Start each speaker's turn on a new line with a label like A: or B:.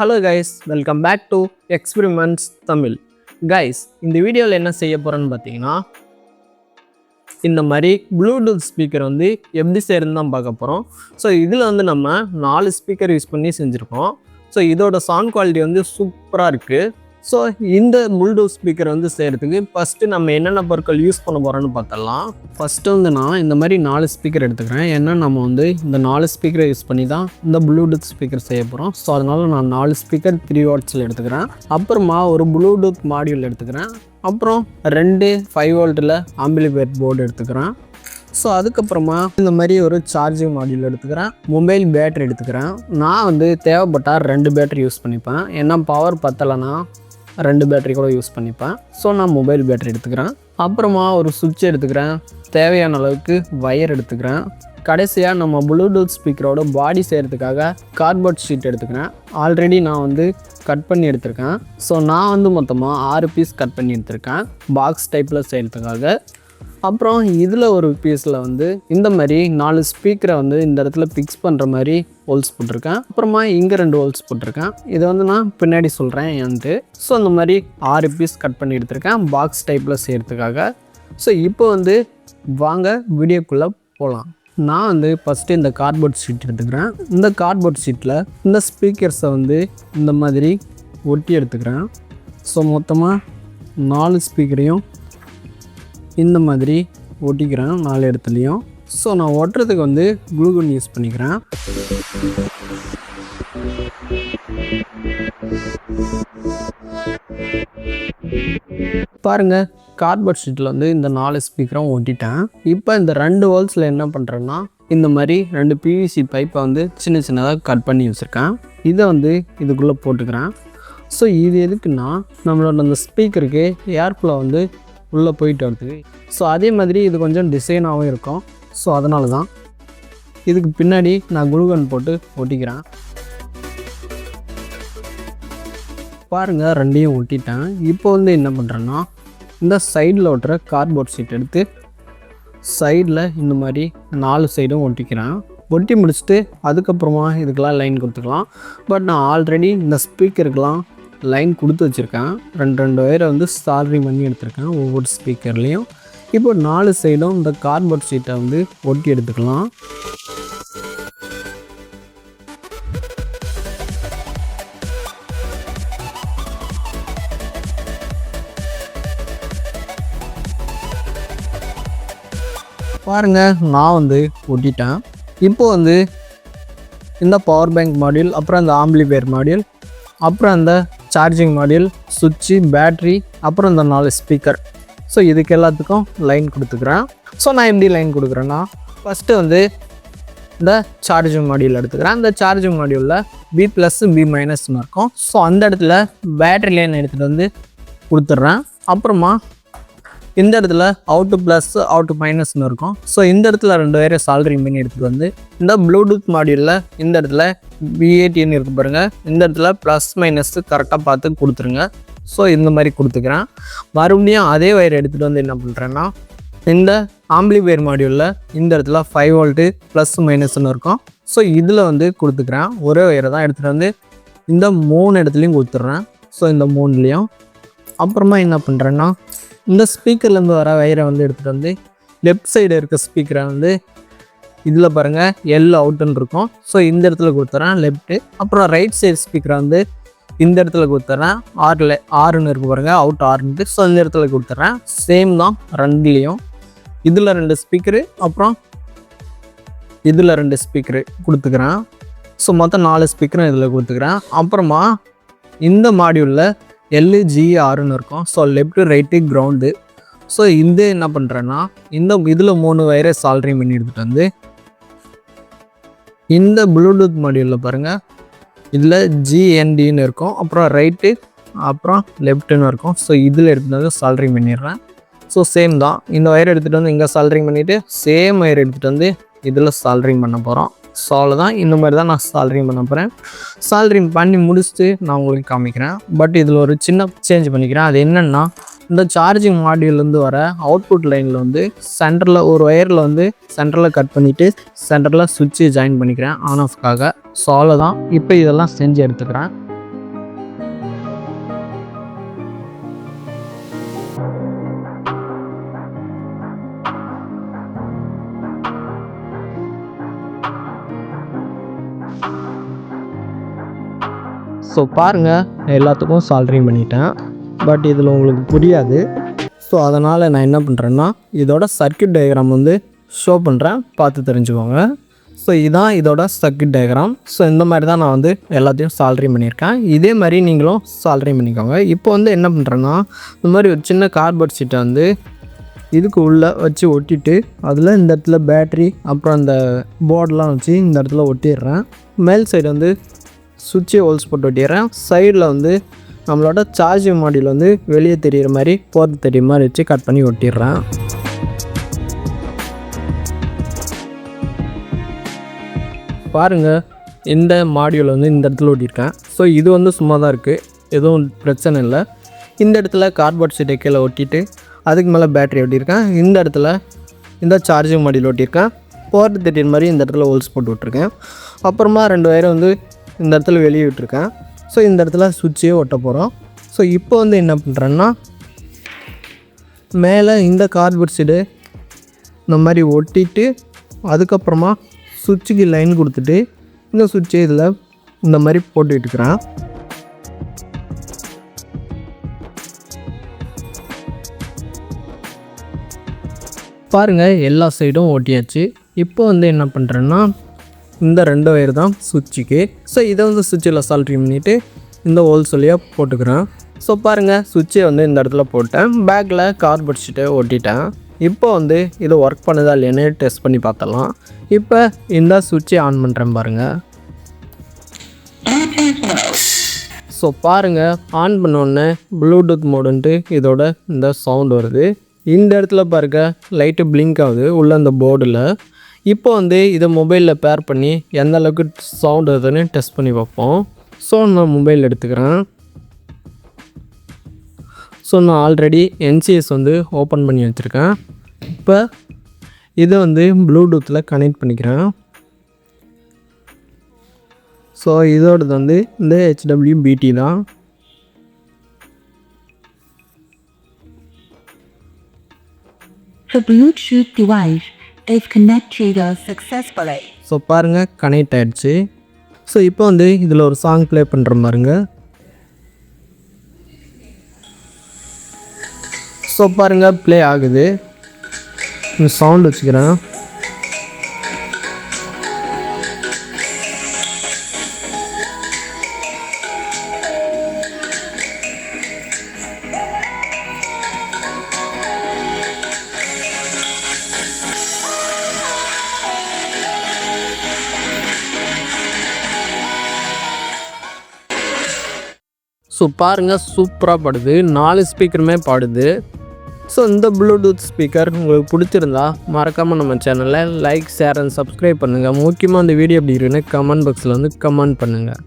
A: Hello guys, welcome back to experiments Tamil. Guys, இந்த வீடியோவில் என்ன செய்ய போகிறேன்னு பார்த்தீங்கன்னா, இந்த மாதிரி ப்ளூடூத் ஸ்பீக்கர் வந்து எப்படி செய்யறதுன்னு தான் பார்க்க போகிறோம். ஸோ இதில் வந்து நம்ம 4 ஸ்பீக்கர் யூஸ் பண்ணி செஞ்சுருக்கோம். ஸோ இதோட சவுண்ட் குவாலிட்டி வந்து சூப்பராக இருக்குது. ஸோ இந்த ப்ளூடூத் ஸ்பீக்கர் வந்து செய்கிறதுக்கு ஃபஸ்ட்டு நம்ம என்னென்ன பொருட்கள் யூஸ் பண்ண போகிறோன்னு பார்த்தலாம். ஃபஸ்ட்டு வந்து நான் இந்த மாதிரி 4 ஸ்பீக்கர் எடுத்துக்கிறேன். ஏன்னா நம்ம வந்து இந்த 4 ஸ்பீக்கரை யூஸ் பண்ணி தான் இந்த ப்ளூடூத் ஸ்பீக்கர் செய்ய போகிறோம். ஸோ அதனால் நான் 4 ஸ்பீக்கர் 3 வாட்ஸில் எடுத்துக்கிறேன். அப்புறமா ஒரு ப்ளூடூத் மாடியூல் எடுத்துக்கிறேன். அப்புறம் 2 5 வோல்ட்டில் ஆம்பிளிஃபையர் போர்டு எடுத்துக்கிறேன். ஸோ அதுக்கப்புறமா இந்த மாதிரி ஒரு சார்ஜிங் மாடியூல் எடுத்துக்கிறேன். மொபைல் பேட்டரி எடுத்துக்கிறேன். நான் வந்து தேவைப்பட்டால் 2 பேட்டரி யூஸ் பண்ணிப்பேன். ஏன்னா பவர் பத்தலைன்னா 2 பேட்டரி கூட யூஸ் பண்ணிப்பேன். ஸோ நான் மொபைல் பேட்டரி எடுத்துக்கிறேன். அப்புறமா ஒரு சுவிட்ச் எடுத்துக்கிறேன். தேவையான அளவுக்கு வயர் எடுத்துக்கிறேன். கடைசியாக நம்ம ப்ளூடூத் ஸ்பீக்கரோட பாடி செய்கிறதுக்காக கார்ட்போர்ட் ஷீட் எடுத்துக்கிறேன். ஆல்ரெடி நான் வந்து கட் பண்ணி எடுத்திருக்கேன். ஸோ நான் வந்து மொத்தமாக 6 பீஸ் கட் பண்ணி எடுத்திருக்கேன் பாக்ஸ் டைப்பில் செய்கிறதுக்காக. அப்புறம் இதில் ஒரு பீஸில் வந்து இந்த மாதிரி 4 ஸ்பீக்கரை வந்து இந்த இடத்துல ஃபிக்ஸ் பண்ணுற மாதிரி ஹோல்ஸ் போட்டிருக்கேன். அப்புறமா இங்கே 2 ஹோல்ஸ் போட்டிருக்கேன். இதை வந்து நான் பின்னாடி சொல்கிறேன் ஏன்ட்டு. ஸோ இந்த மாதிரி 6 பீஸ் கட் பண்ணி எடுத்திருக்கேன் பாக்ஸ் டைப்பில் செய்கிறதுக்காக. ஸோ இப்போ வந்து வாங்க வீடியோக்குள்ளே போகலாம். நான் வந்து ஃபஸ்ட்டு இந்த கார்ட்போர்ட் ஷீட் எடுத்துக்கிறேன். இந்த கார்ட்போர்ட் ஷீட்டில் இந்த ஸ்பீக்கர்ஸை வந்து இந்த மாதிரி ஒட்டி எடுத்துக்கிறேன். ஸோ மொத்தமாக 4 ஸ்பீக்கரையும் இந்த மாதிரி ஒட்டிக்கிறேன் 4 இடத்துலையும். ஸோ நான் ஒட்டுறதுக்கு வந்து க்ளூகன் யூஸ் பண்ணிக்கிறேன். பாருங்கள், கார்ட்போர்ட் ஷீட்டில் வந்து இந்த 4 ஸ்பீக்கரும் ஒட்டிட்டேன். இப்போ இந்த 2 ஹோல்ஸில் என்ன பண்ணுறேன்னா, இந்த மாதிரி 2 பிவிசி பைப்பை வந்து சின்ன சின்னதாக கட் பண்ணி வச்சுருக்கேன். இதை வந்து இதுக்குள்ளே போட்டுக்கிறேன். ஸோ இது எதுக்குன்னா, நம்மளோட அந்த ஸ்பீக்கருக்கு ஏர்ஃப்ளோ வந்து உள்ளே போயிட்டு வருது. ஸோ அதே மாதிரி இது கொஞ்சம் டிசைனாகவும் இருக்கும். ஸோ அதனால தான் இதுக்கு பின்னாடி நான் குளுகன் போட்டு ஒட்டிக்கிறேன். பாருங்கள், 2யும் ஒட்டிட்டேன். இப்போ வந்து என்ன பண்ணுறேன்னா, இந்த சைடில் ஒட்டுற கார்ட்போர்ட் ஷீட் எடுத்து சைடில் இந்த மாதிரி 4 சைடும் ஒட்டிக்கிறேன். ஒட்டி முடிச்சுட்டு அதுக்கப்புறமா இதுக்கெல்லாம் லைன் கொடுத்துக்கலாம். பட் நான் ஆல்ரெடி இந்த ஸ்பீக்கருக்கெலாம் லைன் கொடுத்து வச்சுருக்கேன். 2 வயரை வந்து சால்ட்ரிங் பண்ணி எடுத்திருக்கேன் ஒவ்வொரு ஸ்பீக்கர்லேயும். இப்போ 4 சைடும் இந்த கார்ட்போர்ட் ஷீட்டை வந்து ஒட்டி எடுத்துக்கலாம். பாருங்கள், நான் வந்து ஒட்டிட்டேன். இப்போ வந்து இந்த பவர் பேங்க் மாடியூல், அப்புறம் இந்த ஆம்பிளிஃபையர் மாடியூல், அப்புறம் அந்த சார்ஜிங் மாடியூல், சுவிட்சு, பேட்ரி, அப்புறம் இந்த 4 ஸ்பீக்கர். ஸோ இதுக்கு எல்லாத்துக்கும் லைன் கொடுத்துக்கிறேன். ஸோ நான் எப்படி லைன் கொடுக்குறேன்னா, ஃபஸ்ட்டு வந்து இந்த சார்ஜிங் மாடியூல் எடுத்துக்கிறேன். இந்த சார்ஜிங் மாடியூலில் B+ B- இருக்கும். ஸோ அந்த இடத்துல பேட்ரி லைன் எடுத்துகிட்டு வந்து கொடுத்துட்றேன். அப்புறமா இந்த இடத்துல அவுட்டு ப்ளஸ் அவுட்டு மைனஸ்னு இருக்கும். ஸோ இந்த இடத்துல 2 வயரை சால்ட்ரிங் பண்ணி எடுத்துகிட்டு வந்து இந்த ப்ளூடூத் மாடியூலில் இந்த இடத்துல B18 இருக்குது பாருங்கள். இந்த இடத்துல +- கரெக்டாக பார்த்து கொடுத்துருங்க. ஸோ இந்த மாதிரி கொடுத்துக்கிறேன். மறுபடியும் அதே வயர் எடுத்துகிட்டு வந்து என்ன பண்ணுறேன்னா, இந்த ஆம்பிளிஃபையர் மாடியூலில் இந்த இடத்துல 5 வோல்ட்டு +- இருக்கும். ஸோ இதில் வந்து கொடுத்துக்கிறேன். ஒரே வயரை தான் எடுத்துகிட்டு வந்து இந்த 3 இடத்துலையும் கொடுத்துட்றேன். ஸோ இந்த 3லேயும். அப்புறமா என்ன பண்ணுறேன்னா, இந்த ஸ்பீக்கர்லேருந்து வர வயரை வந்து எடுத்துகிட்டு வந்து லெஃப்ட் சைடு இருக்க ஸ்பீக்கரை வந்து இதில் பாருங்கள் எல் அவுட்டுன்னு இருக்கும். ஸோ இந்த இடத்துல கொடுத்துட்றேன் லெஃப்ட்டு. அப்புறம் ரைட் சைடு ஸ்பீக்கரை வந்து இந்த இடத்துல கொடுத்துட்றேன். ஆறுன்னு இருக்கு பாருங்கள், அவுட் 6. ஸோ இந்த இடத்துல கொடுத்துட்றேன். சேம் தான் 2லேயும். இதில் 2 ஸ்பீக்கரு, அப்புறம் இதில் 2 ஸ்பீக்கரு கொடுத்துக்கிறேன். ஸோ மொத்தம் 4 ஸ்பீக்கரும் இதில் கொடுத்துக்கிறேன். அப்புறமா இந்த மாடியூலில் LG6ன்னு இருக்கும். So left right ground. So இந்த என்ன பண்ணுறேன்னா, இதில் 3 வயரை சால்ட்ரிங் பண்ணி எடுத்துகிட்டு வந்து இந்த ப்ளூடூத் மாடியூலில் பாருங்கள், இதில் GNDன்னு இருக்கும். அப்புறம் ரைட்டு, அப்புறம் லெஃப்ட்டுன்னு இருக்கும். ஸோ இதில் எடுத்துகிட்டு வந்து சால்ட்ரிங் பண்ணிடுறேன். ஸோ சேம் தான். இந்த வயர் எடுத்துகிட்டு வந்து இங்கே சால்ட்ரிங் பண்ணிவிட்டு சேம் வயர் எடுத்துகிட்டு வந்து இதில் சால்ட்ரிங் பண்ண போகிறோம். ஸோ அவ்வளோதான். இந்த மாதிரி தான் நான் சால்ட்ரிங் பண்ண போகிறேன். சால்ட்ரிங் பண்ணி முடிச்சுட்டு நான் உங்களுக்கு காமிக்கிறேன். பட் இதில் ஒரு சின்ன சேஞ்ச் பண்ணிக்கிறேன். அது என்னென்னா, இந்த சார்ஜிங் மாடியூல்லேருந்து வர அவுட்புட் லைனில் வந்து சென்டரில் ஒரு ஒயரில் வந்து சென்டரில் கட் பண்ணிவிட்டு சென்டரில் சுவிட்சு ஜாயின் பண்ணிக்கிறேன் ஆன் ஆஃப்காக. ஸோ அவ்வளோதான். இப்போ இதெல்லாம் செஞ்சு எடுத்துக்கிறேன். ஸோ பாருங்கள், எல்லாத்துக்கும் சால்ட்ரிங் பண்ணிட்டேன். பட் இதில் உங்களுக்கு புரியாது. ஸோ அதனால் நான் என்ன பண்ணுறேன்னா, இதோட சர்க்யூட் டயக்ராம் வந்து ஷோ பண்ணுறேன், பார்த்து தெரிஞ்சுக்கோங்க. ஸோ இதான் இதோட சர்க்யூட் டயக்ராம். ஸோ இந்த மாதிரி தான் நான் வந்து எல்லாத்தையும் சால்ட்ரிங் பண்ணியிருக்கேன். இதே மாதிரி நீங்களும் சால்ட்ரிங் பண்ணிக்கோங்க. இப்போ வந்து என்ன பண்ணுறேன்னா, இந்த மாதிரி ஒரு சின்ன கார்ட்போர்ட் ஷீட்டை வந்து இதுக்கு உள்ளே வச்சு ஒட்டிட்டு, அதில் இந்த இடத்துல பேட்ரி அப்புறம் அந்த போர்டெலாம் வச்சு இந்த இடத்துல ஒட்டிடுறேன். மேல் சைடு வந்து சுவிட்சை ஹோல்ஸ் போட்டு ஒட்டிடுறேன். சைடில் வந்து நம்மளோட சார்ஜிங் மாடியில் வந்து வெளியே தெரிகிற மாதிரி போர்ட் தெரியுற மாதிரி வச்சு கட் பண்ணி ஒட்டிடுறேன். பாருங்கள், இந்த மாடியூல் வந்து இந்த இடத்துல ஒட்டியிருக்கேன். ஸோ இது வந்து சும்மா தான் இருக்குது, எதுவும் பிரச்சனை இல்லை. இந்த இடத்துல கார்ட்போர்ட் ஷீட்டை கீழே ஒட்டிட்டு அதுக்கு மேலே பேட்ரி ஒட்டியிருக்கேன். இந்த இடத்துல இந்த சார்ஜிங் மாடியில் ஒட்டியிருக்கேன். போர்ட் தெரியுற மாதிரி இந்த இடத்துல ஹோல்ஸ் போட்டு விட்ருக்கேன். அப்புறமா 2 வயரை வந்து இந்த இடத்துல வெளியே விட்டுருக்கேன். ஸோ இந்த இடத்துல சுவிட்சே ஒட்ட போகிறோம். ஸோ இப்போ வந்து என்ன பண்ணுறேன்னா, மேலே இந்த கார்ட்போர்ட் ஷீட்டு இந்த மாதிரி ஒட்டிட்டு அதுக்கப்புறமா சுவிட்சுக்கு லைன் கொடுத்துட்டு இந்த சுவிட்சை இதில் இந்த மாதிரி போட்டு விட்டுக்கிறேன். பாருங்கள், எல்லா சைடும் ஓட்டியாச்சு. இப்போ வந்து என்ன பண்ணுறேன்னா, இந்த 2 வயர் தான் சுவிட்சுக்கு. ஸோ இதை வந்து சுவிட்சில் சால்ட்ரிங் பண்ணிவிட்டு இந்த ஹோல்ஸ் வழியாக போட்டுக்கிறேன். ஸோ பாருங்கள், சுவிட்சை வந்து இந்த இடத்துல போட்டேன். பேக்கில் கார்ட்போர்ட் ஷீட்டை ஒட்டிட்டேன். இப்போ வந்து இது ஒர்க் பண்ணுதா இல்லையானு டெஸ்ட் பண்ணி பார்த்தலாம். இப்போ இந்த சுவிட்சை ஆன் பண்ணுறேன் பாருங்கள். ஸோ பாருங்கள், ஆன் பண்ணோடனே ப்ளூடூத் மோடுன்ட்டு இதோட இந்த சவுண்ட் வருது. இந்த இடத்துல பாருங்கள், லைட்டு பிளிங்க் ஆகுது உள்ள அந்த போர்டில். இப்போ வந்து இதை மொபைலில் பேர் பண்ணி எந்த அளவுக்கு சவுண்ட் வருதுன்னு டெஸ்ட் பண்ணி பார்ப்போம். ஸோ நான் மொபைல் எடுத்துக்கிறேன். ஸோ நான் ஆல்ரெடி NCS வந்து ஓப்பன் பண்ணி வச்சுருக்கேன். இப்போ இதை வந்து ப்ளூடூத்தில் கனெக்ட் பண்ணிக்கிறேன். ஸோ இதோடது வந்து இந்த HWBT தான்.
B: The Bluetooth device is connected successfully.
A: So பாருங்கள், கனெக்ட் ஆகிடுச்சு. ஸோ இப்போ வந்து இதில் ஒரு சாங் ப்ளே பண்ணுற பாருங்க. ஸோ பாருங்கள், ப்ளே ஆகுது. சவுண்ட் வச்சுக்கிறேன். ஸோ பாருங்கள், சூப்பராக பாடுது. 4 ஸ்பீக்கருமே பாடுது. ஸோ இந்த ப்ளூடூத் ஸ்பீக்கர் உங்களுக்கு பிடிச்சிருந்தா மறக்காமல் நம்ம சேனலை லைக், ஷேர் அண்ட் சப்ஸ்கிரைப் பண்ணுங்கள். முக்கியமாக இந்த வீடியோ எப்படி இருக்குன்னு கமெண்ட் பாக்ஸில் வந்து கமெண்ட் பண்ணுங்கள்.